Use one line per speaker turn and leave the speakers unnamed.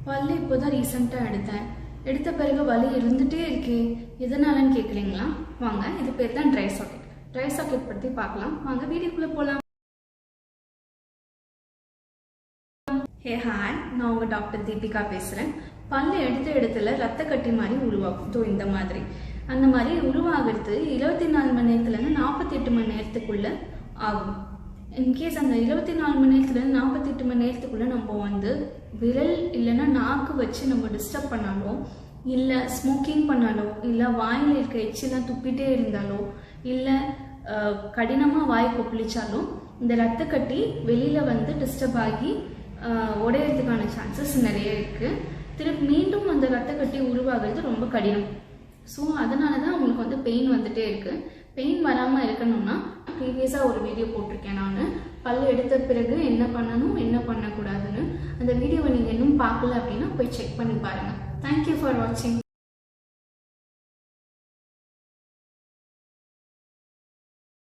பல்லு இப்போதான் ரீசெண்டாக எடுத்த பிறகு வலி இருந்துகிட்டே இருக்கே, எதனாலன்னு கேட்குறீங்களா? வாங்க, இது பேர் தான் ட்ரைசாக்கெட். ட்ரைசாக்கெட் பற்றி பார்க்கலாம். வாங்க வீடியோக்குள்ளே போகலாம். ஹே ஹாய், நான் உங்கள் டாக்டர் தீபிகா பேசுகிறேன். பல்லு எடுத்த இடத்துல ரத்த கட்டி மாதிரி உருவாகும். இந்த மாதிரி அந்த மாதிரி உருவாகிறது 24 மணி நேரத்துலேருந்து 48 மணி நேரத்துக்குள்ளே ஆகும். இன்கேஸ் அந்த 24 மணி நேரத்துலேருந்து 48 மணி நேரத்துக்குள்ளே நம்ம விரல் இல்லைன்னா நாக்கு வச்சு நம்ம டிஸ்டர்ப் பண்ணாலோ, இல்லை ஸ்மோக்கிங் பண்ணாலோ, இல்லை வாயில் இருக்க எச்செல்லாம் துப்பிட்டே இருந்தாலோ, இல்லை கடினமாக வாய் கொப்பளிச்சாலும் இந்த ரத்த கட்டி வெளியில் டிஸ்டர்ப் ஆகி உடையிறதுக்கான சான்சஸ் நிறைய இருக்குது. திருப்பி மீண்டும் அந்த ரத்த கட்டி உருவாகிறது ரொம்ப கடினம். ஸோ அதனால தான் உங்களுக்கு பெயின் வந்துட்டே இருக்குது. பெயின் வராமல் இருக்கணும்னா ப்ரீவியஸாக ஒரு வீடியோ போட்டிருக்கேன் நான், பல்லு எடுத்த பிறகு என்ன பண்ணணும் என்ன பண்ணக்கூடாதுன்னு. அந்த வீடியோவை நீங்கள் இன்னும் பார்க்கல அப்படின்னா போய் செக் பண்ணி பாருங்கள். தேங்க்யூ ஃபார் வாட்சிங்.